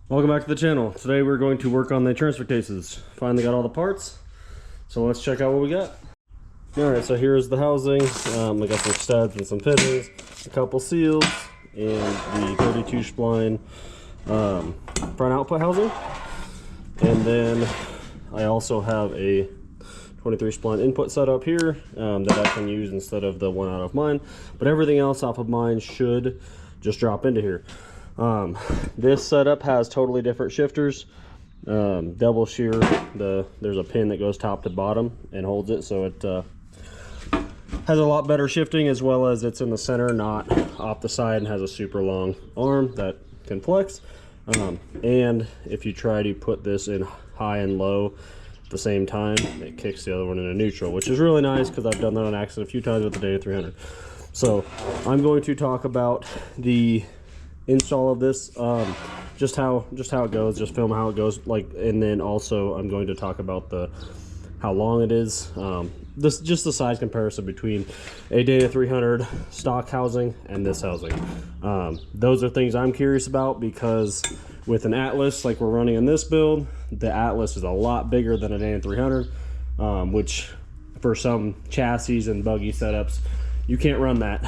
Welcome back to the channel. Today we're going to work on the transfer cases. Finally got all the parts, so let's check out what we got. Alright, so here's the housing. I got some studs and some fittings, a couple seals, and the 32 spline front output housing. And then I also have a 23 spline input set up here that I can use instead of the one out of mine. But everything else off of mine should just drop into here. This setup has totally different shifters. Double shear, there's a pin that goes top to bottom and holds it, so it has a lot better shifting, as well as it's in the center, not off the side, and has a super long arm that can flex. And if you try to put this in high and low at the same time, it kicks the other one into neutral, which is really nice because I've done that on accident a few times with the Data 300. So I'm going to talk about the install of this, just how it goes, just film how it goes, and then also I'm going to talk about how long it is, just the size comparison between a Data 300 stock housing and this housing. Those are things I'm curious about, because with an Atlas like we're running in this build, the Atlas is a lot bigger than a Data 300, which for some chassis and buggy setups you can't run that.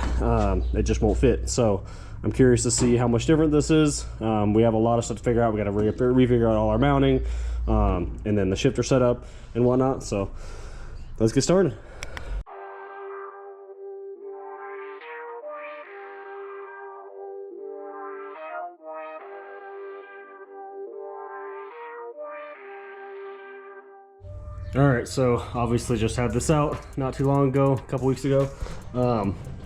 It just won't fit. So I'm curious to see how much different this is. We have a lot of stuff to figure out. We got to refigure out all our mounting, and then the shifter setup and whatnot. So let's get started. All right, so obviously just had this out not too long ago, a couple weeks ago.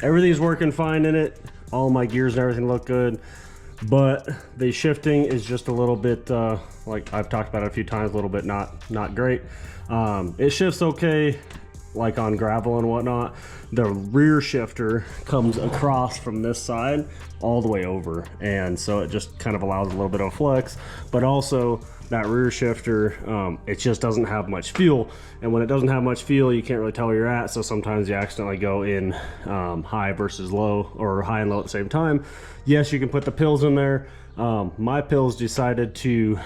Everything's working fine in it. All my gears and everything look good, but the shifting is just a little bit, like I've talked about it a few times, a little bit not great. It shifts okay, like on gravel and whatnot. The rear shifter comes across from this side all the way over, and so it just kind of allows a little bit of flex, but also that rear shifter, it just doesn't have much fuel, and when it doesn't have much fuel, you can't really tell where you're at, so sometimes you accidentally go in high versus low, or high and low at the same time. Yes, you can put the pills in there. My pills decided to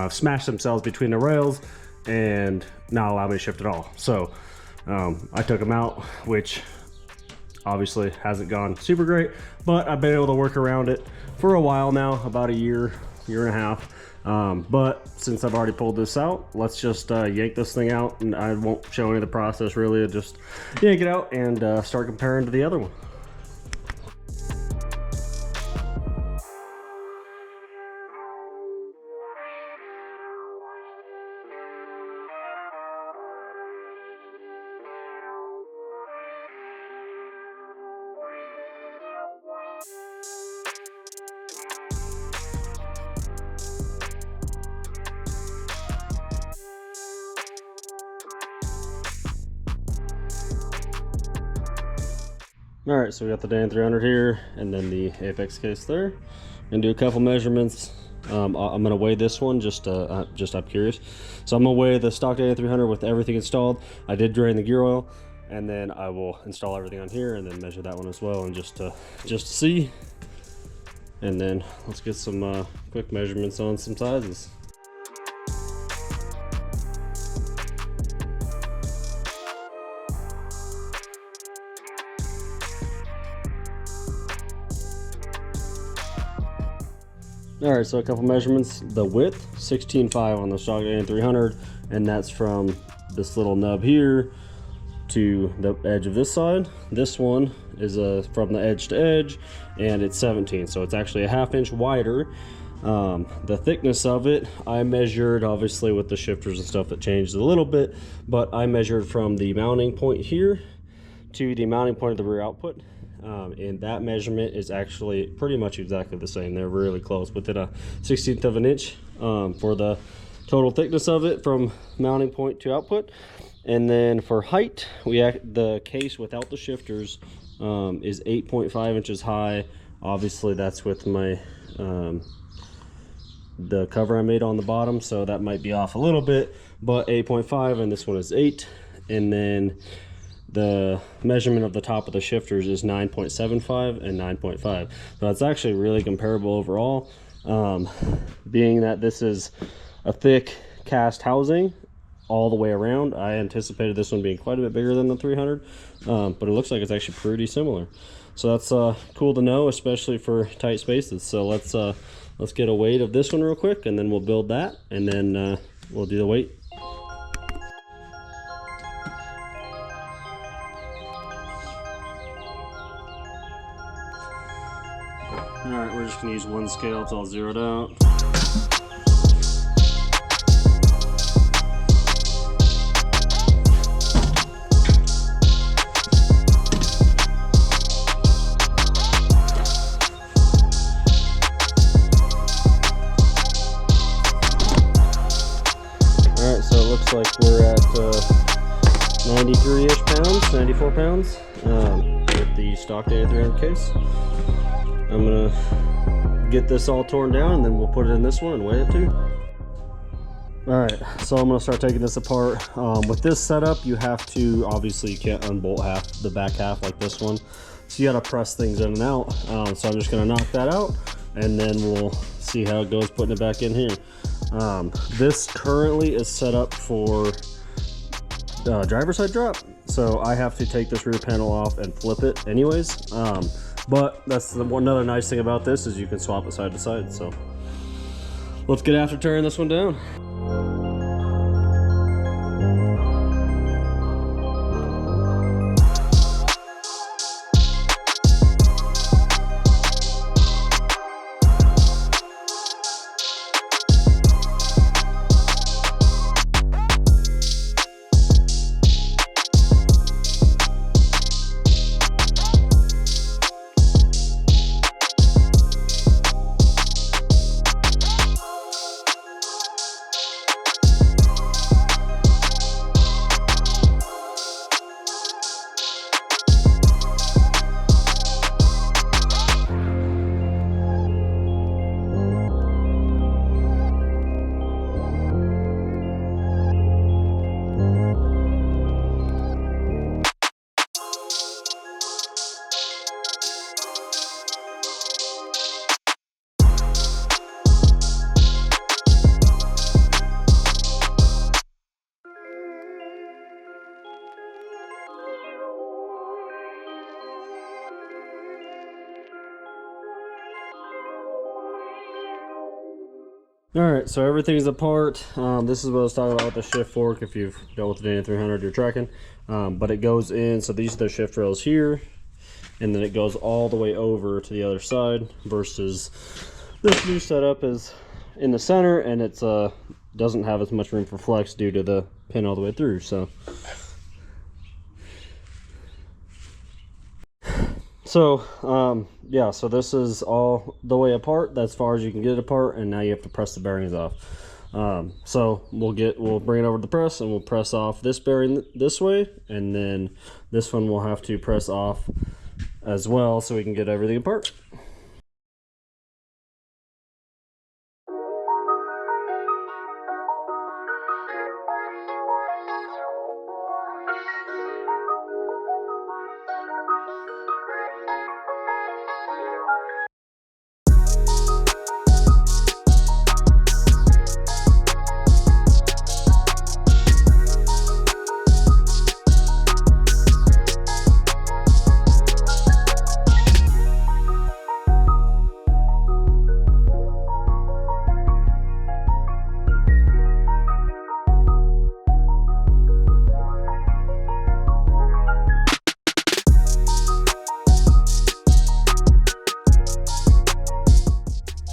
smash themselves between the rails and not allow me to shift at all, so I took them out, which obviously hasn't gone super great, but I've been able to work around it for a while now, about a year and a half. But since I've already pulled this out, let's just yank this thing out, and I won't show any of the process really. I'll just yank it out and start comparing to the other one. All right, so we got the Dan 300 here, and then the Apex case there, and do a couple measurements. I'm gonna weigh this one just I'm curious. So I'm gonna weigh the stock Dan 300 with everything installed. I did drain the gear oil, and then I will install everything on here and then measure that one as well, and just to see. And then let's get some quick measurements on some sizes. All right, so a couple measurements. The width, 16.5 on the stock Dan300, and that's from this little nub here to the edge of this side. This one is from the edge to edge, and it's 17, so it's actually a ½ inch wider. The thickness of it, I measured, obviously with the shifters and stuff, it changed a little bit, but I measured from the mounting point here to the mounting point of the rear output. And that measurement is actually pretty much exactly the same. They're really close, within a 1/16 of an inch for the total thickness of it from mounting point to output. And then for height, the case without the shifters is 8.5 inches high. Obviously that's with my the cover I made on the bottom, so that might be off a little bit, but 8.5, and this one is 8. And then the measurement of the top of the shifters is 9.75 and 9.5. So it's actually really comparable overall. Being that this is a thick cast housing all the way around, I anticipated this one being quite a bit bigger than the 300, but it looks like it's actually pretty similar. So that's cool to know, especially for tight spaces. So let's get a weight of this one real quick, and then we'll build that, and then we'll do the weight. All right, we're just gonna use one scale. It's all zeroed out. All right, so it looks like we're at 93-ish pounds, 94 pounds with the stock Dana 300 case. I'm gonna get this all torn down, and then we'll put it in this one and weigh it too. All right, so I'm gonna start taking this apart. With this setup, you have to, obviously you can't unbolt the back half like this one, so you gotta press things in and out. So I'm just gonna knock that out, and then we'll see how it goes putting it back in here. This currently is set up for driver's side drop, so I have to take this rear panel off and flip it anyways. But that's another nice thing about this, is you can swap it side to side. So let's get after tearing this one down. All right, so everything's apart. This is what I was talking about with the shift fork, if you've dealt with the Dana 300 you're tracking. But it goes in, so these are the shift rails here, and then it goes all the way over to the other side, versus this new setup is in the center, and it's doesn't have as much room for flex due to the pin all the way through. So yeah, so this is all the way apart, as far as you can get it apart, and now you have to press the bearings off. So we'll bring it over to the press, and we'll press off this bearing this way, and then this one we'll have to press off as well, so we can get everything apart.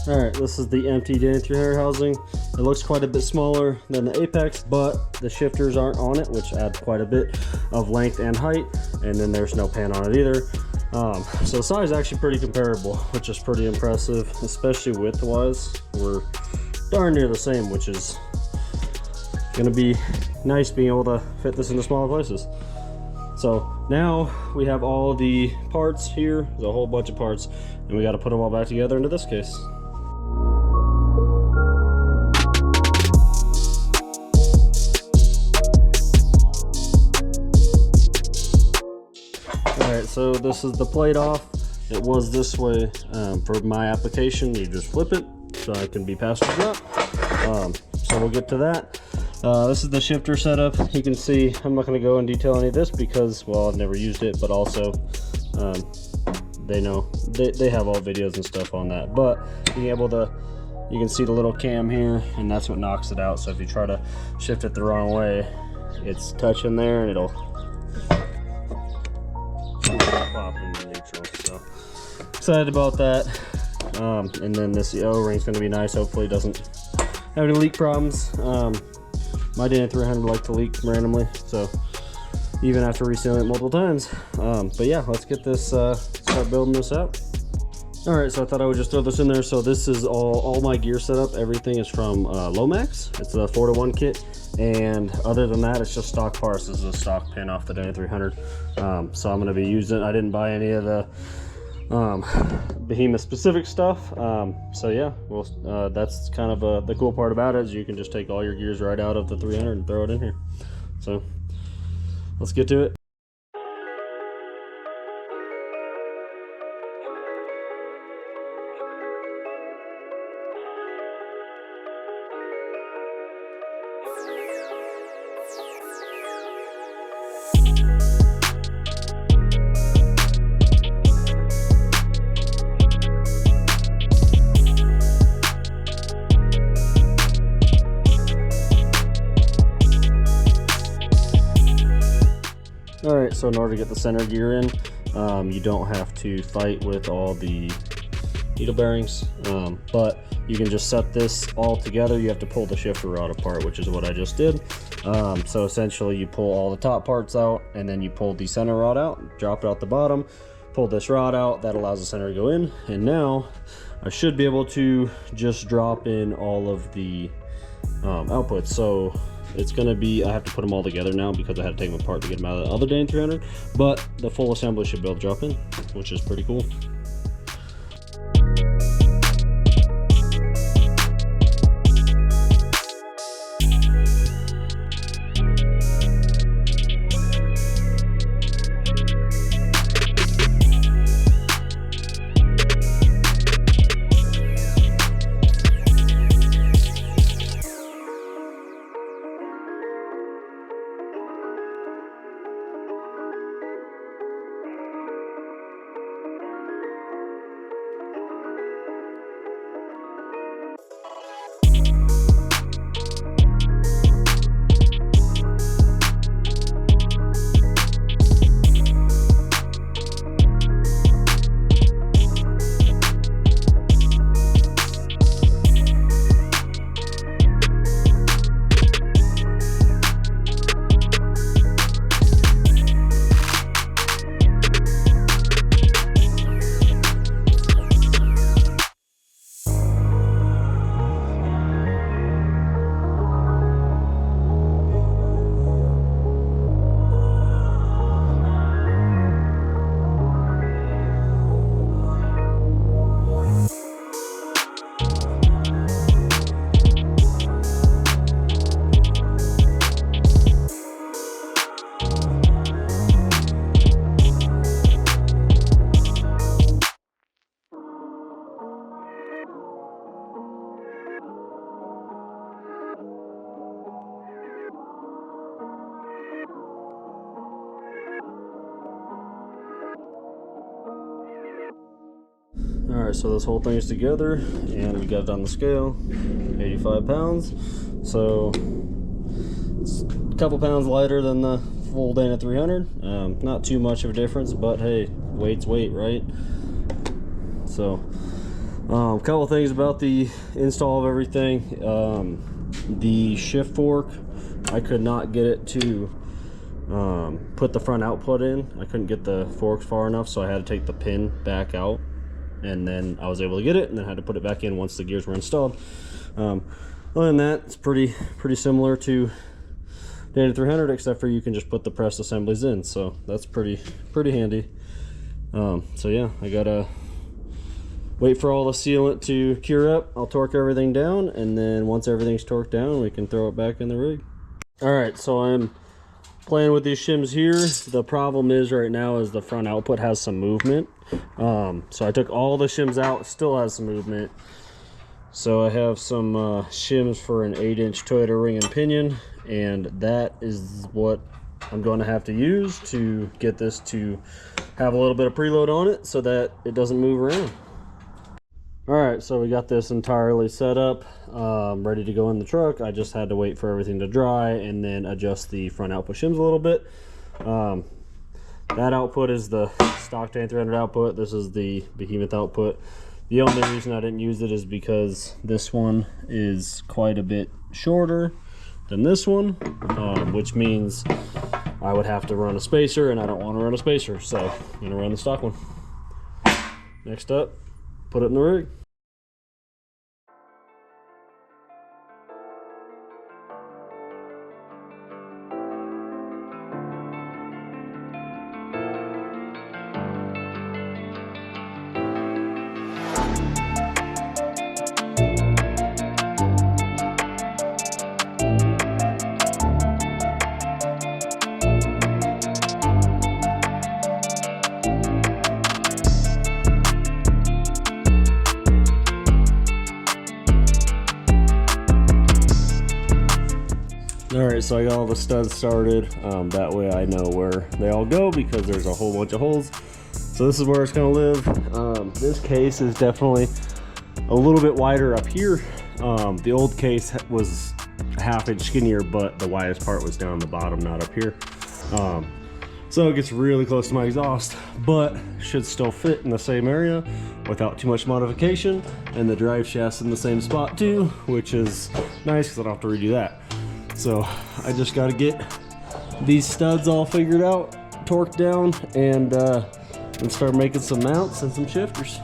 All right, this is the empty Dana 300 housing. It looks quite a bit smaller than the Apex, but the shifters aren't on it, which adds quite a bit of length and height, and then there's no pan on it either. So the size is actually pretty comparable, which is pretty impressive, especially width-wise. We're darn near the same, which is gonna be nice being able to fit this into smaller places. So now we have all the parts here. There's a whole bunch of parts, and we got to put them all back together into this case. Alright, so this is the plate off. It was this way for my application. You just flip it, can be passenger drop. So we'll get to that. This is the shifter setup. You can see I'm not going to go in detail any of this because, well, I've never used it, but also they know they have all videos and stuff on that. But being able to, you can see the little cam here, and that's what knocks it out. So if you try to shift it the wrong way, it's touching there and it'll pop into neutral. So excited about that. And then this O-ring is going to be nice. Hopefully it doesn't have any leak problems. My Dana 300 like to leak randomly, so even after resealing it multiple times. But yeah, let's get this, start building this out. All right, so I thought I would just throw this in there. So this is all my gear setup. Everything is from Lomax. It's a 4-to-1 kit, and other than that, it's just stock parts. This is a stock pin off the Dana 300. So I'm gonna be using it. I didn't buy any of the Behemoth specific stuff. So yeah, well, that's kind of the cool part about it is you can just take all your gears right out of the 300 and throw it in here. So let's get to it. All right, so in order to get the center gear in, you don't have to fight with all the needle bearings, but you can just set this all together. You have to pull the shifter rod apart, which is what I just did. So essentially you pull all the top parts out, and then you pull the center rod out, drop it out the bottom, pull this rod out, that allows the center to go in, and now I should be able to just drop in all of the outputs. So it's gonna be, I have to put them all together now because I had to take them apart to get them out of the other Dana 300, but the full assembly should be able to drop in, which is pretty cool. All right, so this whole thing's together, and we got it on the scale, 85 pounds. So it's a couple pounds lighter than the full Dana 300. Not too much of a difference, but hey, weight's weight, right? So a couple things about the install of everything. The shift fork, I could not get it to put the front output in. I couldn't get the forks far enough, so I had to take the pin back out, and then I was able to get it, and then had to put it back in once the gears were installed. Other than that, it's pretty similar to Dana 300, except for you can just put the press assemblies in, so that's pretty handy. So yeah, I gotta wait for all the sealant to cure up. I'll torque everything down, and then once everything's torqued down, we can throw it back in the rig. All right, so I'm playing with these shims here. The problem is right now is the front output has some movement. So I took all the shims out, still has some movement. So I have some shims for an 8-inch Toyota ring and pinion, and that is what I'm going to have to use to get this to have a little bit of preload on it so that it doesn't move around. All right, so we got this entirely set up, ready to go in the truck. I just had to wait for everything to dry and then adjust the front output shims a little bit. That output is the stock tan 300 output. This is the Behemoth output. The only reason I didn't use it is because this one is quite a bit shorter than this one, which means I would have to run a spacer, and I don't want to run a spacer, so I'm going to run the stock one. Next up, put it in the rig. Alright, so I got all the studs started. That way I know where they all go because there's a whole bunch of holes. So this is where it's going to live. This case is definitely a little bit wider up here. The old case was a ½ inch skinnier, but the widest part was down the bottom, not up here. So it gets really close to my exhaust, but should still fit in the same area without too much modification. And the drive shaft's in the same spot too, which is nice because I don't have to redo that. So I just got to get these studs all figured out, torqued down, and start making some mounts and some shifters.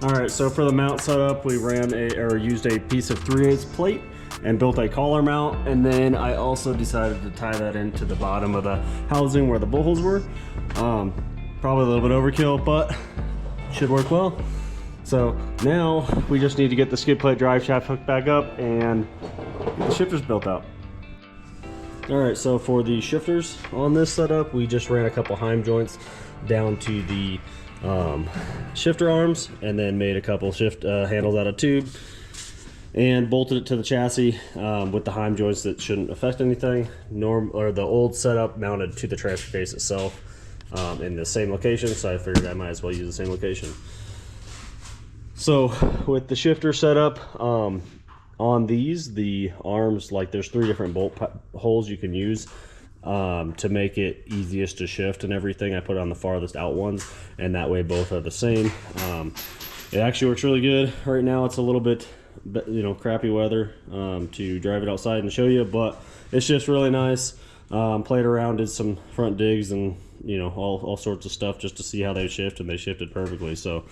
Alright, so for the mount setup, we used a piece of 3/8 plate and built a collar mount, and then I also decided to tie that into the bottom of the housing where the bolt holes were. Probably a little bit overkill, but should work well. So now we just need to get the skid plate drive shaft hooked back up and get the shifters built out. Alright, so for the shifters on this setup, we just ran a couple heim joints down to the shifter arms, and then made a couple shift handles out of tube and bolted it to the chassis with the heim joints that shouldn't affect anything. The old setup mounted to the transfer case itself in the same location, so I figured I might as well use the same location. So with the shifter setup, on these, the arms, like there's 3 different bolt holes you can use to make it easiest to shift and everything. I put it on the farthest out ones, and that way both are the same. It actually works really good. Right now it's a little bit, crappy weather to drive it outside and show you, but it's just really nice. Played around, did some front digs and all sorts of stuff just to see how they shift, and they shifted perfectly. So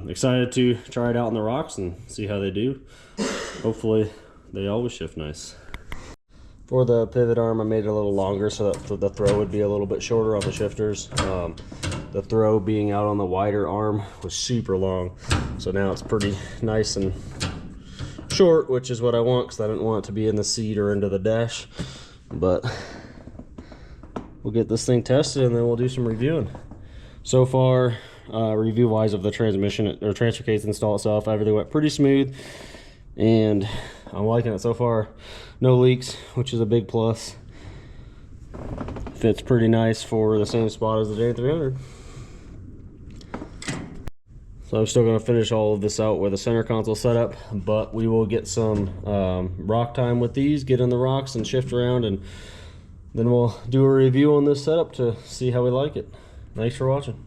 excited to try it out on the rocks and see how they do. Hopefully they always shift nice. For the pivot arm, I made it a little longer so that the throw would be a little bit shorter on the shifters. The throw being out on the wider arm was super long, so now it's pretty nice and short, which is what I want because I didn't want it to be in the seat or into the dash. But we'll get this thing tested and then we'll do some reviewing. So far, review wise of the transmission or transfer case install itself, everything went pretty smooth and I'm liking it so far. No leaks, which is a big plus. Fits pretty nice for the same spot as the J300. So I'm still going to finish all of this out with a center console setup, but we will get some rock time with these, get in the rocks and shift around, and then we'll do a review on this setup to see how we like it. Thanks for watching.